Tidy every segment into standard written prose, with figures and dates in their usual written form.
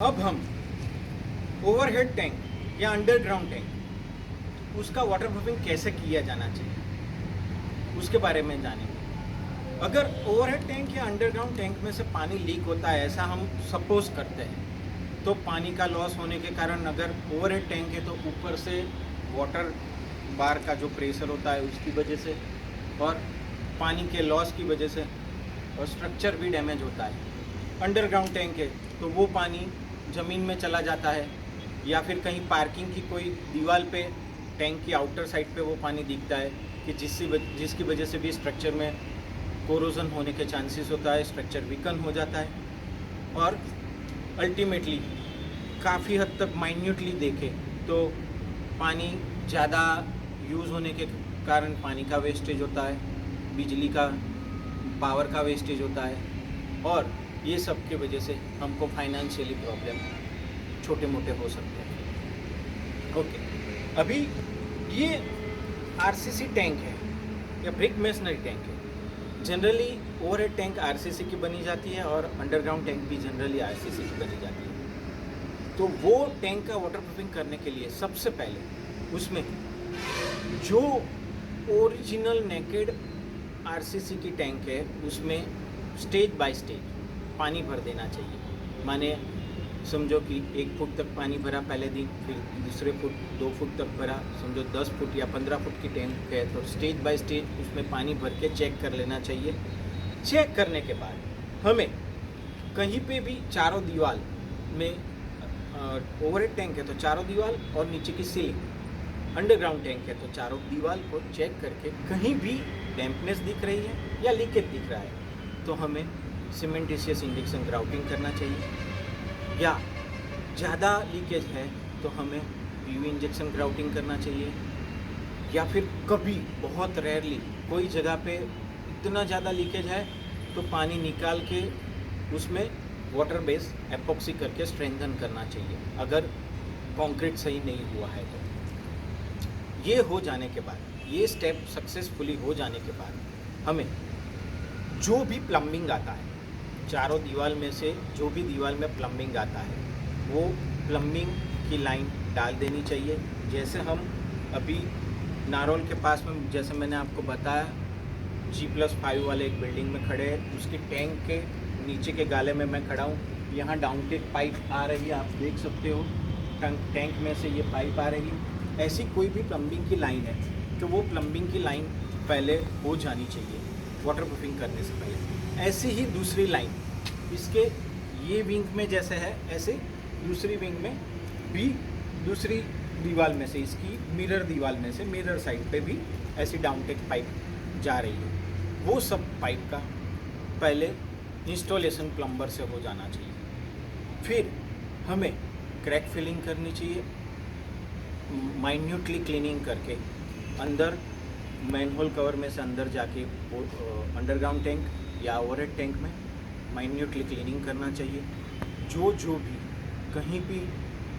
अब हम overhead tank या अंडरग्राउंड टैंक उसका वाटर प्रूफिंग कैसे किया जाना चाहिए उसके बारे में जानेंगे। अगर ओवरहेड टैंक या अंडरग्राउंड टैंक में से पानी लीक होता है ऐसा हम सपोज करते हैं, तो पानी का लॉस होने के कारण अगर ओवरहेड टैंक है तो ऊपर से वाटर बार का जो प्रेशर होता है उसकी वजह से और पानी के लॉस की वजह से और स्ट्रक्चर भी डैमेज होता है। अंडरग्राउंड टैंक है तो वो पानी ज़मीन में चला जाता है या फिर कहीं पार्किंग की कोई दीवार पे टैंक की आउटर साइड पे वो पानी दिखता है कि जिसकी वजह से भी स्ट्रक्चर में कोरोजन होने के चांसेस होता है, स्ट्रक्चर वीकन हो जाता है और अल्टीमेटली काफ़ी हद तक माइन्यूटली देखें तो पानी ज़्यादा यूज़ होने के कारण पानी का वेस्टेज होता है, बिजली का पावर का वेस्टेज होता है और ये सब की वजह से हमको फाइनेंशियली प्रॉब्लम छोटे मोटे हो सकते हैं। ओके, अभी ये आरसीसी टैंक है या ब्रिक मेसनरी टैंक है। जनरली ओवरहेड टैंक आरसीसी की बनी जाती है और अंडरग्राउंड टैंक भी जनरली आरसीसी की बनी जाती है। तो वो टैंक का वाटर प्रूफिंग करने के लिए सबसे पहले उसमें जो ओरिजिनल नेकेड आरसीसी की टैंक है उसमें स्टेज बाय स्टेज पानी भर देना चाहिए। माने समझो कि 1 फुट तक पानी भरा पहले दिन, फिर दूसरे फुट 2 फुट तक भरा, समझो 10 फुट या 15 फुट की टैंक है तो स्टेज बाय स्टेज उसमें पानी भर के चेक कर लेना चाहिए। चेक करने के बाद हमें कहीं पे भी चारों दीवार में ओवरहेड टैंक है तो चारों दीवार और नीचे की सीलिंग, अंडरग्राउंड टैंक है तो चारों दीवार को चेक करके कहीं भी डैम्पनेस दिख रही है या लीकेज दिख रहा है तो हमें सीमेंटिशियस इंजेक्शन ग्राउटिंग करना चाहिए, या ज़्यादा लीकेज है तो हमें पीवी इंजेक्शन ग्राउटिंग करना चाहिए, या फिर कभी बहुत रेयरली कोई जगह पे इतना ज़्यादा लीकेज है तो पानी निकाल के उसमें वाटर बेस एपॉक्सी करके स्ट्रेंथन करना चाहिए अगर कंक्रीट सही नहीं हुआ है तो। ये हो जाने के बाद, ये स्टेप सक्सेसफुली हो जाने के बाद हमें जो भी प्लम्बिंग आता है, चारों दीवार में से जो भी दीवार में प्लम्बिंग आता है वो प्लम्बिंग की लाइन डाल देनी चाहिए। जैसे हम अभी नारोल के पास में, जैसे मैंने आपको बताया, G+5 वाले एक बिल्डिंग में खड़े हैं, उसके टैंक के नीचे के गाले में मैं खड़ा हूँ। यहाँ डाउनटेक पाइप आ रही है, आप देख सकते हो टैंक में से ये पाइप आ रही है। ऐसी कोई भी प्लम्बिंग की लाइन है तो वो प्लम्बिंग की लाइन पहले हो जानी चाहिए वाटर प्रूफिंग करने से पहले। ऐसी ही दूसरी लाइन इसके ये विंग में जैसे है ऐसे दूसरी विंग में भी दूसरी दीवार में से, इसकी मिरर दीवार में से मिरर साइड पे भी ऐसी डाउनटेक पाइप जा रही है। वो सब पाइप का पहले इंस्टॉलेशन प्लम्बर से हो जाना चाहिए। फिर हमें क्रैक फिलिंग करनी चाहिए, माइन्यूटली क्लीनिंग करके अंदर मैनहोल कवर में से अंदर जाके अंडरग्राउंड टैंक या ओवरहेड टैंक में माइन्यूटली क्लीनिंग करना चाहिए। जो भी कहीं भी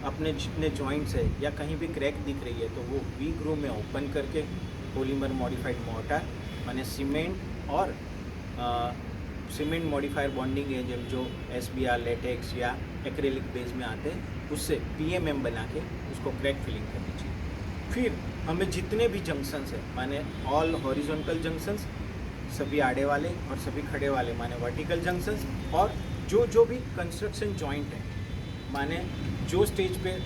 अपने जितने जॉइंट्स है या कहीं भी क्रैक दिख रही है तो वो वी ग्रूव में ओपन करके पॉलीमर मॉडिफाइड मोर्टार माने सीमेंट और सीमेंट मॉडिफायर बॉन्डिंग एजेंट जो SBR, लेटेक्स या एक्रेलिक बेस में आते हैं उससे PMM बना के उसको क्रैक फिलिंग करनी चाहिए। फिर हमें जितने भी जंक्शंस है माने ऑल हॉरिजॉन्टल जंक्शंस, सभी आड़े वाले और सभी खड़े वाले माने वर्टिकल जंक्शंस, और जो भी कंस्ट्रक्शन जॉइंट है माने जो स्टेज पे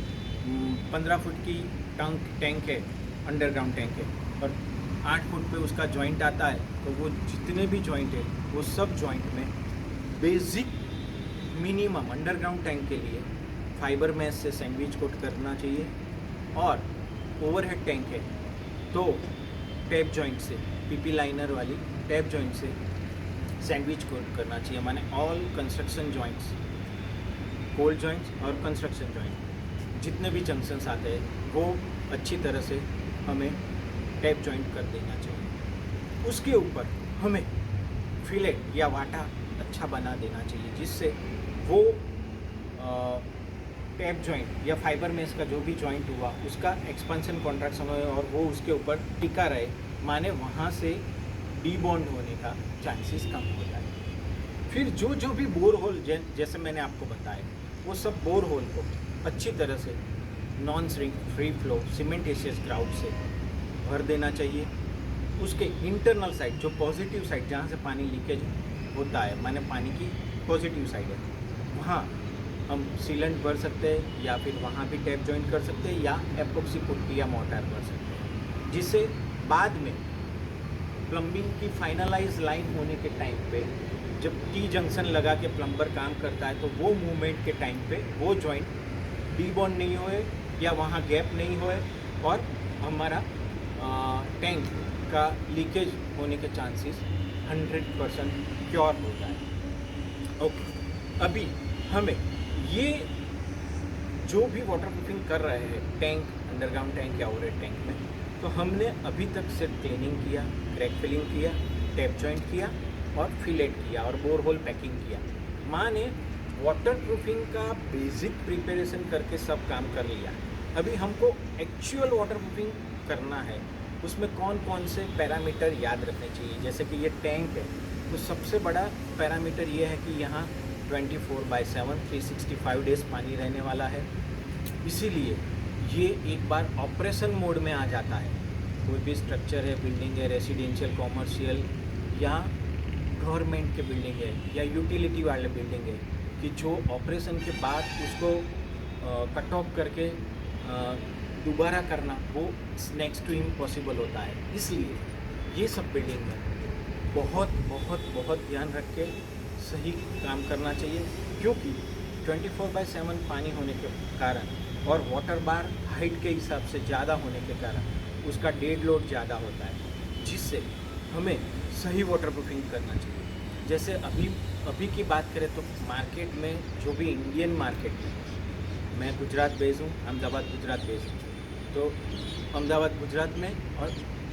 15 फुट की टैंक है, अंडरग्राउंड टैंक है और 8 फुट पे उसका जॉइंट आता है तो वो जितने भी जॉइंट है वो सब जॉइंट में बेसिक मिनिमम अंडरग्राउंड टैंक के लिए फाइबर मैश से सैंडविच कोट करना चाहिए, और ओवरहेड टैंक है तो टैप जॉइंट से, PP लाइनर वाली टैप जॉइंट से सैंडविच कोट करना चाहिए। माने all construction joints, cold joints और कंस्ट्रक्शन जॉइंट जितने भी जंक्शंस आते हैं वो अच्छी तरह से हमें टैप जॉइंट कर देना चाहिए। उसके ऊपर हमें फिलेट या वाटा अच्छा बना देना चाहिए जिससे वो टैप जॉइंट या फाइबर मेश का जो भी जॉइंट हुआ उसका एक्सपेंशन कॉन्ट्रैक्शन हो और वो उसके ऊपर टिका रहे, माने वहाँ से डीबॉन्ड होने का चांसेस कम हो जाए। फिर जो भी बोर होल जैसे मैंने आपको बताया वो सब बोर होल को अच्छी तरह से नॉन स्रिंक फ्री फ्लो सीमेंटेशियस ग्राउट से भर देना चाहिए। उसके इंटरनल साइड जो पॉजिटिव साइड जहाँ से पानी लीकेज होता है, माने पानी की पॉजिटिव साइड है, वहाँ हम सीलेंट भर सकते हैं या फिर वहाँ भी टैप जॉइंट कर सकते हैं या एपोक्सी पुट्टी या मोर्टार भर सकते हैं, जिससे बाद में प्लम्बिंग की फाइनलाइज लाइन होने के टाइम पे जब टी जंक्शन लगा के प्लम्बर काम करता है तो वो मूवमेंट के टाइम पे वो जॉइंट डीबॉन्ड नहीं होए या वहाँ गैप नहीं होए और हमारा टैंक का लीकेज होने के चांसेस 100% क्योर हो जाए। ओके, अभी हमें ये जो भी वाटर प्रूफिंग कर रहे हैं टैंक, अंडरग्राउंड टैंक या ओवरहेड टैंक में, तो हमने अभी तक सिर्फ क्लीनिंग किया, क्रैक फिलिंग किया, टैप जॉइंट किया और फिलेट किया और बोरहोल पैकिंग किया। माने वाटर प्रूफिंग का बेसिक प्रिपरेशन करके सब काम कर लिया। अभी हमको एक्चुअल वाटर प्रूफिंग करना है, उसमें कौन कौन से पैरामीटर याद रखने चाहिए। जैसे कि ये टैंक है तो सबसे बड़ा पैरामीटर ये है कि यहाँ 24/7 365 डेज़ पानी रहने वाला है, इसीलिए ये एक बार ऑपरेशन मोड में आ जाता है। कोई भी स्ट्रक्चर है, बिल्डिंग है, रेसिडेंशियल, कॉमर्शियल या गवर्नमेंट के बिल्डिंग है या यूटिलिटी वाले बिल्डिंग है, कि जो ऑपरेशन के बाद उसको कट ऑफ करके दोबारा करना वो नेक्स्ट टू इम्पॉसिबल होता है। इसलिए ये सब बिल्डिंग में बहुत बहुत बहुत ध्यान रख के सही काम करना चाहिए, क्योंकि 24/7 पानी होने के कारण और वाटर बार हाइट के हिसाब से ज़्यादा होने के कारण उसका डेड लोड ज़्यादा होता है, जिससे हमें सही वाटर प्रूफिंग करना चाहिए। जैसे अभी की बात करें तो मार्केट में जो भी इंडियन मार्केट में, मैं गुजरात बेस्ड हूँ, अहमदाबाद गुजरात बेस्ड हूँ, तो अहमदाबाद गुजरात में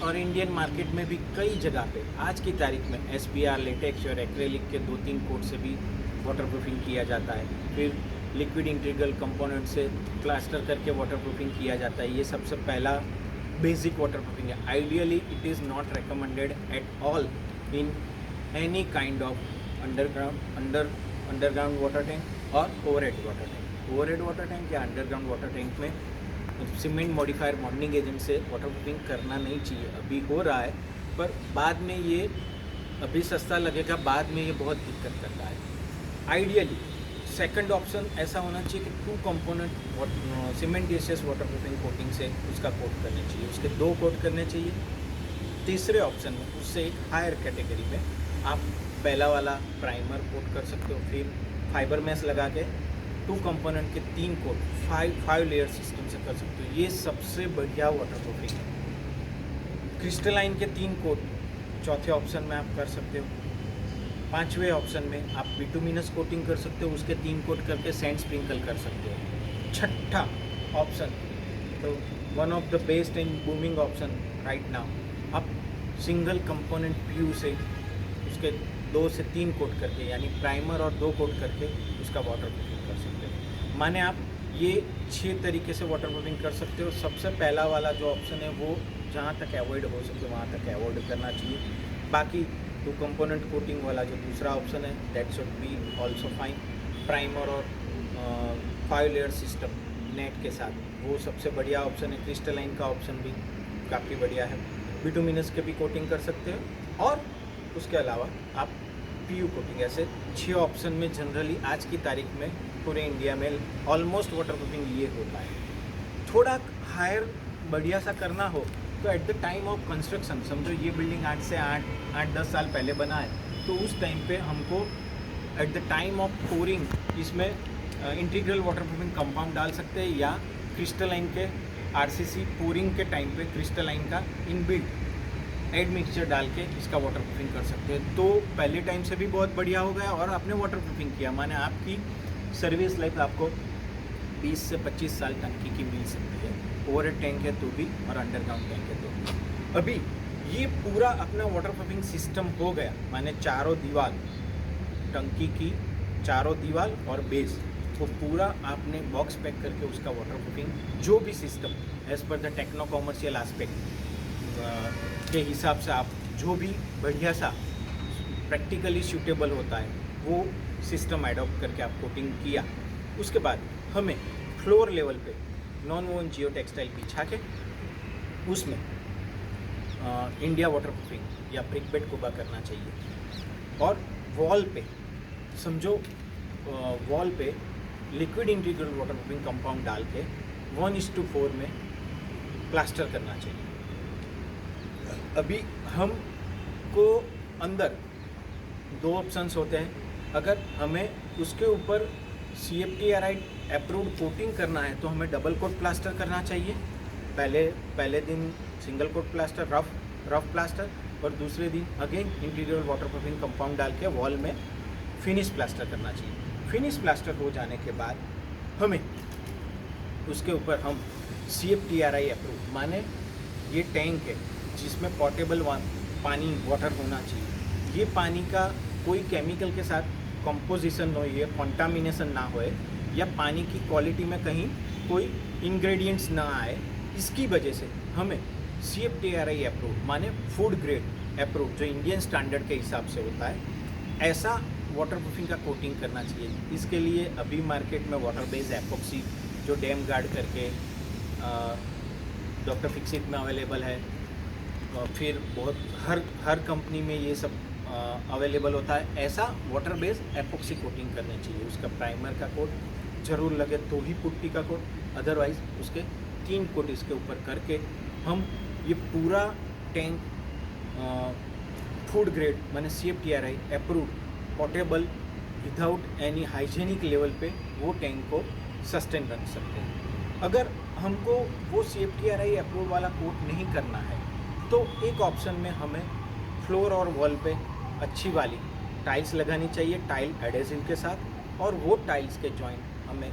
और इंडियन मार्केट में भी कई जगह पे आज की तारीख में SBR, लेटेक्स और एक्रेलिक के 2-3 कोट से भी वाटर प्रूफिंग किया जाता है। फिर लिक्विड इंटीग्रल कंपोनेंट से प्लास्टर करके वाटर प्रूफिंग किया जाता है। ये सबसे पहला बेसिक वाटर प्रूफिंग है। Ideally it is not recommended at all in any kind of underground water tank और overhead water tank. Overhead water tank या अंडरग्राउंड वाटर टैंक में सीमेंट मॉडिफायर बॉन्डिंग एजेंट से वाटर प्रूफिंग करना नहीं चाहिए। अभी हो रहा है पर बाद में ये अभी सस्ता लगेगा, बाद में ये बहुत दिक्कत करता है। आइडियली सेकंड ऑप्शन ऐसा होना चाहिए कि 2 कंपोनेंट सीमेंटेशियस वाटर प्रूफिंग कोटिंग से उसका कोट करने चाहिए, उसके 2 कोट करने चाहिए। तीसरे ऑप्शन में उससे एक हायर कैटेगरी में आप पहला वाला प्राइमर कोट कर सकते हो, फिर फाइबर मैश लगा के 2 कंपोनेंट के 3 कोट 5 लेयर सिस्टम से कर सकते हो। ये सबसे बढ़िया वाटर प्रूफिंग है। क्रिस्टलाइन के 3 कोट चौथे ऑप्शन में आप कर सकते हो। 5वें ऑप्शन में आप बिटुमिनस कोटिंग कर सकते हो, उसके 3 कोट करके सैंड स्प्रिंकल कर सकते हो। छठा ऑप्शन तो one of the best and booming option right now, आप सिंगल कंपोनेंट PU से उसके 2 से 3 कोट करके यानी प्राइमर और 2 कोट करके उसका वाटर प्रूफिंग कर सकते हो। माने आप ये 6 तरीके से वाटर प्रूफिंग कर सकते हो। सबसे पहला वाला जो ऑप्शन है वो जहाँ तक अवॉइड हो सके वहाँ तक अवॉइड करना चाहिए। बाकी 2 कंपोनेंट कोटिंग वाला जो दूसरा ऑप्शन है that should be also fine. Primer और 5 लेयर सिस्टम नेट के साथ वो सबसे बढ़िया ऑप्शन है। क्रिस्टलाइन का ऑप्शन भी काफ़ी बढ़िया है। बिटुमिनस के भी कोटिंग कर सकते हो और उसके अलावा आप PU कोटिंग। ऐसे 6 ऑप्शन में जनरली आज की तारीख में पूरे इंडिया में ऑलमोस्ट वाटर प्रूफिंग ये होता है। थोड़ा हायर बढ़िया सा करना हो तो at the time of construction, समझो ये बिल्डिंग 8-10 साल पहले बना है, तो उस टाइम पे हमको at the time of pouring इसमें इंटीग्रल वाटर प्रूफिंग कंपाउंड डाल सकते हैं या क्रिस्टलाइन के RCC पोरिंग के टाइम पे क्रिस्टलाइन का इनबिल्ट एड मिक्सचर डाल के इसका वाटर प्रूफिंग कर सकते हैं। तो पहले टाइम से भी बहुत बढ़िया हो गया और आपने वाटर प्रूफिंग किया, माने आपकी सर्विस लाइफ आपको 20 से 25 साल टंकी की मिल सकती है। ओवरहेड टैंक है तो भी और अंडरग्राउंड टैंक है तो भी। अभी ये पूरा अपना वाटर प्रूफिंग सिस्टम हो गया, माने चारों दीवार टंकी की, चारों दीवार और बेस को पूरा आपने बॉक्स पैक करके उसका वाटर प्रूफिंग जो भी system as per the techno commercial aspect के हिसाब से आप जो भी बढ़िया सा प्रैक्टिकली सूटेबल होता है वो सिस्टम एडॉप्ट करके आप कोटिंग किया उसके बाद हमें फ्लोर लेवल पे नॉन वोवन जियो टेक्सटाइल बिछा के उसमें इंडिया वाटर प्रूफिंग या ब्रिक बेड कोबा करना चाहिए। और वॉल पे समझो वॉल पे liquid integral water proofing compound डाल के 1:4 में प्लास्टर करना चाहिए। अभी हमको अंदर 2 ऑप्शंस होते हैं। अगर हमें उसके ऊपर CFTRI अप्रूव्ड कोटिंग करना है तो हमें डबल कोट प्लास्टर करना चाहिए। पहले दिन single quote plaster rough plaster और दूसरे दिन again interior water proofing compound डाल के वॉल में फिनिश प्लास्टर करना चाहिए। फिनिश प्लास्टर हो जाने के बाद हमें उसके ऊपर हम CFTRI अप्रूव, माने ये टैंक है जिसमें पोर्टेबल पानी वाटर होना चाहिए। ये पानी का कोई केमिकल के साथ कंपोजिशन न हो, कॉन्टामिनेशन ना होए या पानी की क्वालिटी में कहीं कोई इंग्रेडिएंट्स ना आए। इसकी वजह से हमें CFTRI अप्रूव, माने फूड ग्रेड अप्रूव, जो इंडियन स्टैंडर्ड के हिसाब से होता है, ऐसा वाटर प्रूफिंग का कोटिंग करना चाहिए। इसके लिए अभी मार्केट में वाटर बेस्ड एपॉक्सी जो डैम गार्ड करके डॉक्टर फिक्सिट में अवेलेबल है, फिर बहुत हर कंपनी में ये सब अवेलेबल होता है। ऐसा वाटर बेस्ड एपॉक्सी कोटिंग करनी चाहिए। उसका प्राइमर का कोट जरूर लगे तो ही पुट्टी का कोट, अदरवाइज उसके 3 कोट इसके ऊपर करके हम ये पूरा टैंक फूड ग्रेड माने CFTRI approved portable without any hygienic level पे वो टैंक को सस्टेन रख सकते हैं। अगर हमको वो CFTRI अप्रूव वाला कोट नहीं करना है तो एक ऑप्शन में हमें फ्लोर और वॉल पे अच्छी वाली टाइल्स लगानी चाहिए, टाइल एडेसिव के साथ, और वो टाइल्स के जॉइंट हमें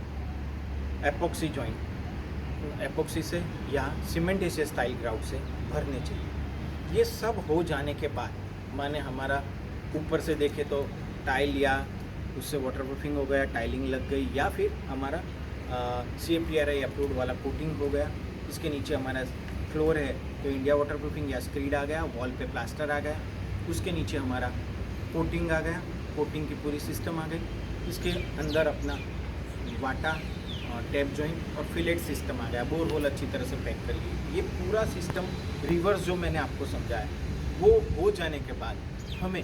एपॉक्सी जॉइंट एपॉक्सी से या सीमेंटेशियस टाइल ग्राउट से भरने चाहिए। ये सब हो जाने के बाद माने हमारा ऊपर से देखे तो टाइल या उससे वाटर प्रूफिंग हो गया, टाइलिंग लग गई, या फिर हमारा CFTRI अप्रूव्ड वाला कोटिंग हो गया। इसके नीचे हमारा फ्लोर है तो इंडिया वाटर प्रूफिंग या स्क्रीड आ गया, वॉल पे प्लास्टर आ गया, उसके नीचे हमारा कोटिंग आ गया, कोटिंग की पूरी सिस्टम आ गई। इसके अंदर अपना वाटा, टैप जॉइंट और फिलेट सिस्टम आ गया, बोर होल अच्छी तरह से पैक कर लिए। ये पूरा सिस्टम रिवर्स जो मैंने आपको समझाया वो हो जाने के बाद हमें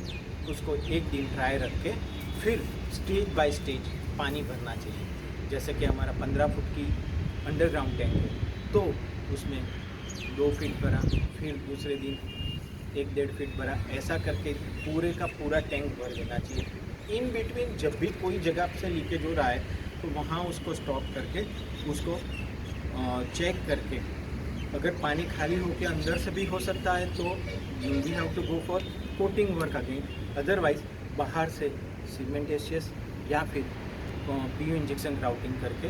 उसको 1 दिन ड्राई रख के फिर स्टेज बाय स्टेज पानी भरना चाहिए। जैसे कि हमारा 15 फुट की अंडरग्राउंड टैंक है तो उसमें 2 फीट भरा, फिर दूसरे दिन 1-1.5 फीट भरा, ऐसा करके पूरे का पूरा टैंक भर देना चाहिए। इन बिटवीन जब भी कोई जगह से लीकेज हो रहा है तो वहाँ उसको स्टॉप करके उसको चेक करके, अगर पानी खाली होकर अंदर से भी हो सकता है तो you we have to go for coating work again, otherwise बाहर से सीमेंटेशियस या फिर PU इंजेक्शन ग्राउटिंग करके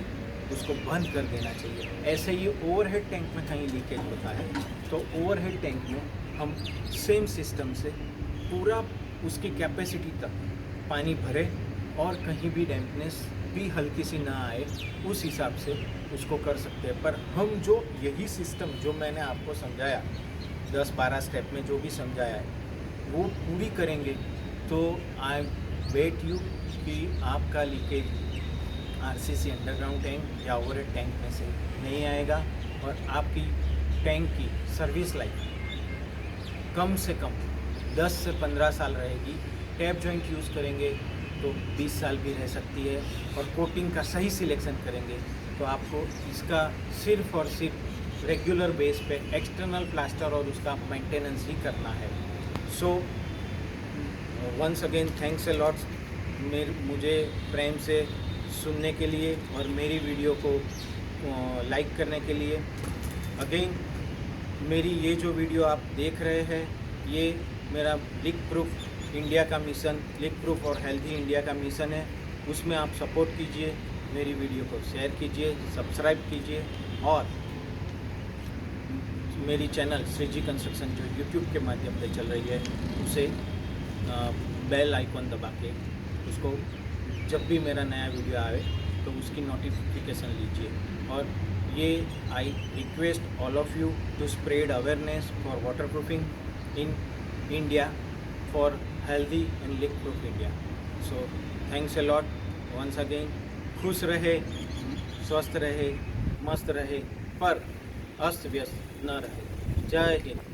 उसको बंद कर देना चाहिए। ऐसे ही ओवरहेड टैंक में कहीं लीकेज होता है तो ओवरहेड टैंक में हम सेम सिस्टम से पूरा उसकी कैपेसिटी तक पानी भरे और कहीं भी डैम्पनेस भी हल्की सी ना आए, उस हिसाब से उसको कर सकते हैं। पर हम जो यही सिस्टम जो मैंने आपको समझाया 10-12 स्टेप में जो भी समझाया है वो पूरी करेंगे तो आई वेट यू कि आपका लीकेज RCC अंडरग्राउंड टैंक या ओवरहेड टैंक में से नहीं आएगा और आपकी टैंक की सर्विस लाइफ कम से कम 10 से 15 साल रहेगी। टैप जॉइंट यूज़ करेंगे तो 20 साल भी रह सकती है, और कोटिंग का सही सिलेक्शन करेंगे तो आपको इसका सिर्फ और सिर्फ रेगुलर बेस पे एक्सटर्नल प्लास्टर और उसका मेंटेनेंस ही करना है। So once again thanks a lot मुझे प्रेम से सुनने के लिए और मेरी वीडियो को लाइक करने के लिए। अगेन मेरी ये जो वीडियो आप देख रहे हैं ये मेरा लीक प्रूफ इंडिया का मिशन, लीक प्रूफ और हेल्दी इंडिया का मिशन है। उसमें आप सपोर्ट कीजिए, मेरी वीडियो को शेयर कीजिए, सब्सक्राइब कीजिए, और मेरी चैनल श्रीजी कंस्ट्रक्शन जो यूट्यूब के माध्यम से चल रही है उसे बेल आइकॉन दबा के उसको जब भी मेरा नया वीडियो आए तो उसकी नोटिफिकेशन लीजिए। और ये I request all of you to spread awareness for waterproofing in India, for healthy and leak proof India. So thanks a lot once again. खुश रहे, स्वस्थ रहे, मस्त रहे, पर अस्त व्यस्त न रहे। जय हिंद।